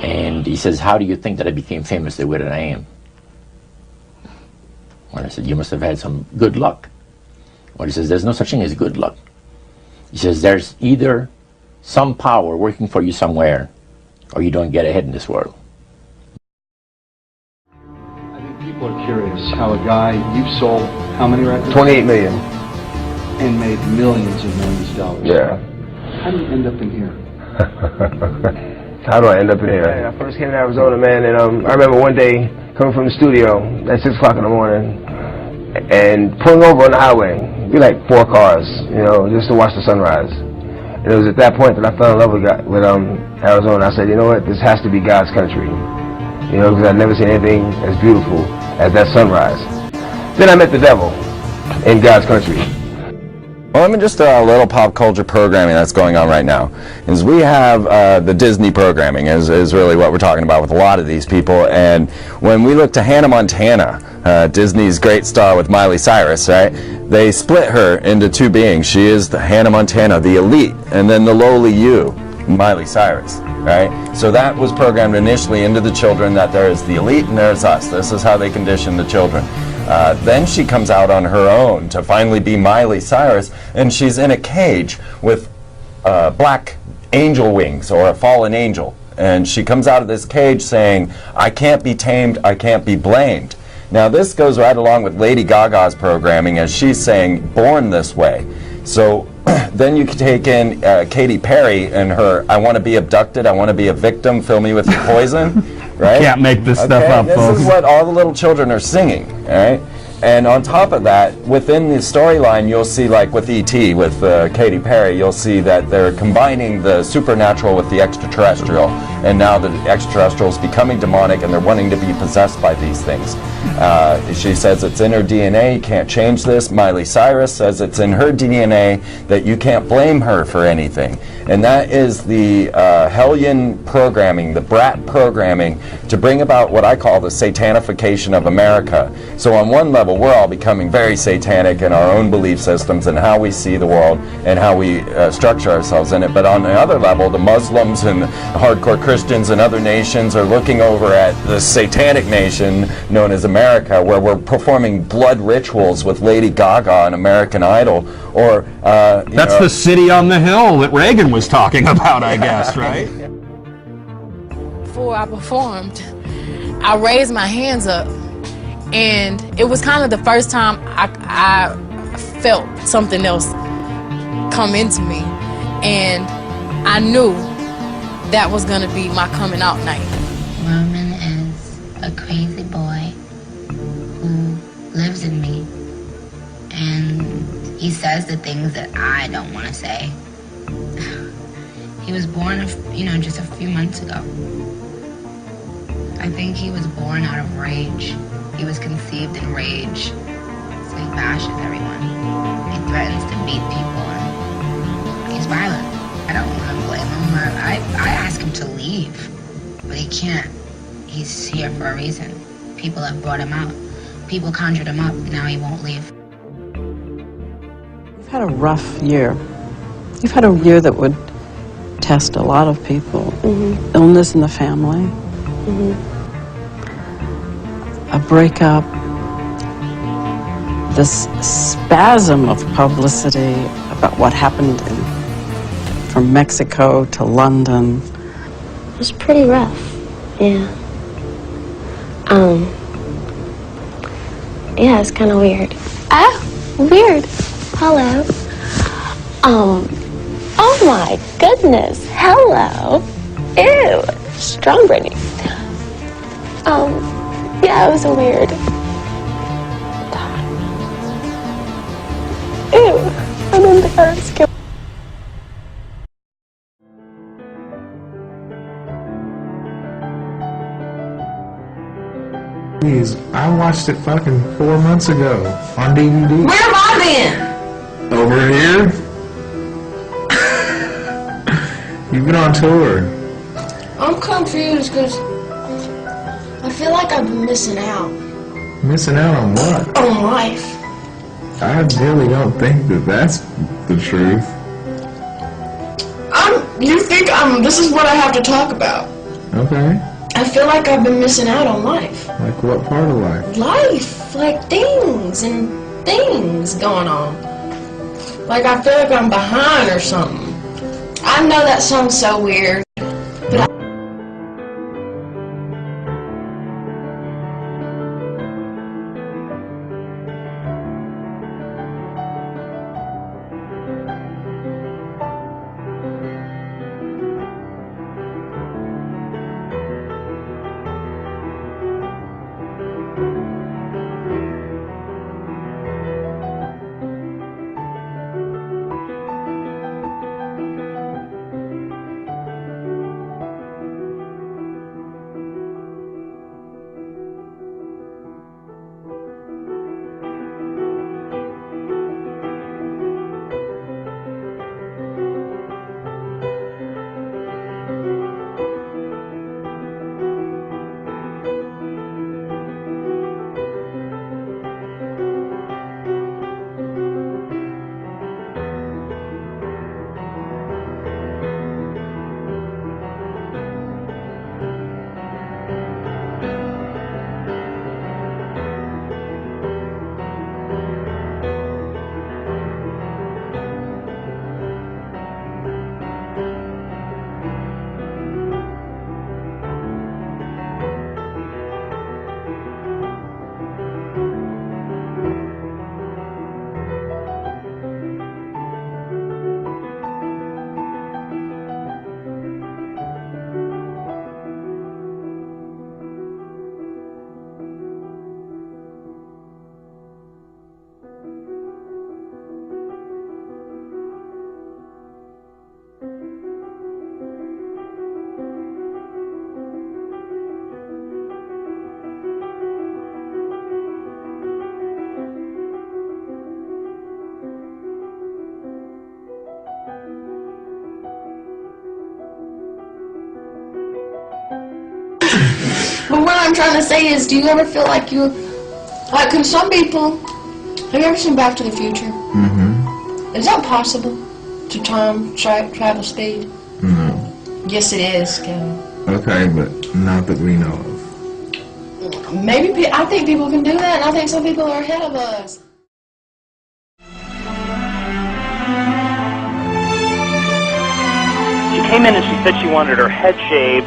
And he says, how do you think that I became famous the way that I am? Well, I said, you must have had some good luck. Well, he says, there's no such thing as good luck. He says, there's either some power working for you somewhere, or you don't get ahead in this world. I think people are curious how a guy, you've sold how many records? 28 million. And made millions of dollars. Yeah. How do you end up in here? How do I end up in here? I first came to Arizona, man, and I remember one day coming from the studio at 6 o'clock in the morning and pulling over on the highway. It'd be like 4 cars, you know, just to watch the sunrise. And it was at that point that I fell in love with Arizona. I said, you know what, this has to be God's country. You know, because I'd never seen anything as beautiful as that sunrise. Then I met the devil in God's country. Well, let me just a little pop culture programming that's going on right now. Is we have the Disney programming is really what we're talking about with a lot of these people. And when we look to Hannah Montana, Disney's great star with Miley Cyrus, right? They split her into 2 beings. She is the Hannah Montana, the elite, and then the lowly you, Miley Cyrus, right? So that was programmed initially into the children that there is the elite and there's us. This is how they condition the children. Then she comes out on her own to finally be Miley Cyrus, and she's in a cage with black angel wings, or a fallen angel. And she comes out of this cage saying, I can't be tamed, I can't be blamed. Now this goes right along with Lady Gaga's programming, as she's saying, born this way. So then you can take in Katy Perry and her, I want to be abducted, I want to be a victim, fill me with your poison. Right? Can't make this stuff up, this folks. This is what all the little children are singing, all right? And on top of that, within the storyline, you'll see, like with E.T., with Katy Perry, you'll see that they're combining the supernatural with the extraterrestrial. And now the extraterrestrial is becoming demonic, and they're wanting to be possessed by these things. She says it's in her DNA, you can't change this. Miley Cyrus says it's in her DNA that you can't blame her for anything. And that is the hellion programming, the brat programming, to bring about what I call the satanification of America. So on one level, we're all becoming very satanic in our own belief systems and how we see the world and how we structure ourselves in it. But on the other level, the Muslims and hardcore Christians and other nations are looking over at the satanic nation known as America, where we're performing blood rituals with Lady Gaga and American Idol. Or that's the city on the hill that Reagan was talking about, I guess, right? Before I performed, I raised my hands up, and it was kind of the first time I felt something else come into me, and I knew that was going to be my coming out night. Roman is a crazy boy who lives in me, and he says the things that I don't want to say. He was born, just a few months ago. I think he was born out of rage. He was conceived in rage. So he bashes everyone. He threatens to beat people, and he's violent. I don't want to blame him. I ask him to leave, but he can't. He's here for a reason. People have brought him out. People conjured him up, now he won't leave. You've had a rough year. You've had a year that would test a lot of people. Mm-hmm. Illness in the family. Mm-hmm. A breakup. This spasm of publicity about what happened from Mexico to London. It was pretty rough, yeah. Yeah, it's kind of weird. Weird. Hello. Oh my goodness. Hello. Ew. Strong Brittany. Yeah, it was weird. Ew. I'm embarrassed. Please, I watched it fucking 4 months ago on DVD. Where have I been? Over here? You've been on tour. I'm confused because I feel like I've been missing out. Missing out on what? On life. I really don't think that that's the truth. You think this is what I have to talk about? Okay. I feel like I've been missing out on life. Like what part of life? Life, like things and things going on. Like I feel like I'm behind or something. I know that sounds so weird, but But what I'm trying to say is, do you ever feel like you, like, can some people, have you ever seen Back to the Future? Mm-hmm. Is that possible? To time travel speed? No. Yes, it is, Kevin. Okay, but not that we know of. Maybe, I think people can do that, and I think some people are ahead of us. She came in and she said she wanted her head shaved.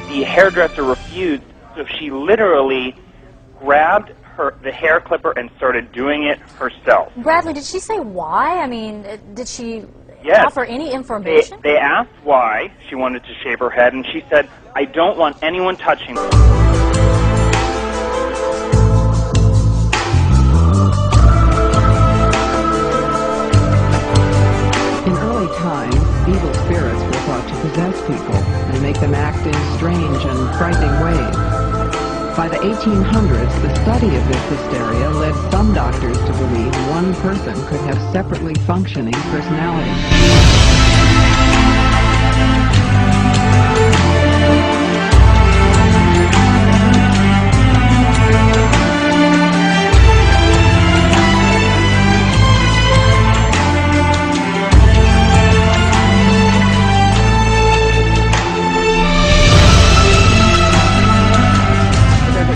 The hairdresser refused, so she literally grabbed the hair clipper and started doing it herself. Bradley, did she say why? I mean, did she Yes. offer any information? They asked why she wanted to shave her head, and she said, "I don't want anyone touching me." In early times, evil spirits were thought to possess people and make them act in strange and frightening ways. By the 1800s, the study of this hysteria led some doctors to believe one person could have separately functioning personalities.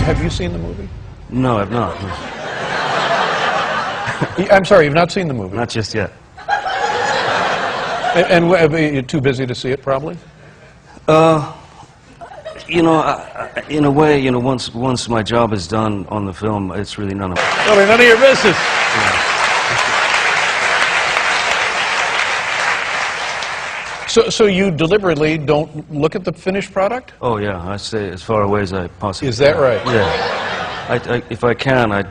Have you seen the movie? No, I've not. I'm sorry, you've not seen the movie? Not just yet. And you're too busy to see it, probably? You know, in a way, you know, once my job is done on the film, it's really none of Really, none of your business. Yeah. So you deliberately don't look at the finished product? Oh yeah, I stay as far away as I possibly can. Is that right? Yeah. If I can, I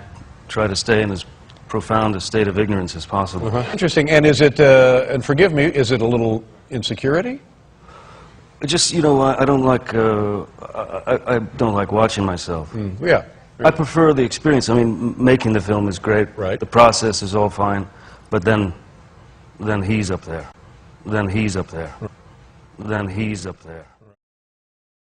try to stay in as profound a state of ignorance as possible. Interesting. And is it, and forgive me, is it a little insecurity? Just, you know, I don't like, I don't like watching myself. Yeah. I prefer the experience. I mean, making the film is great. Right. The process is all fine, but then he's up there. Then he's up there. Then he's up there.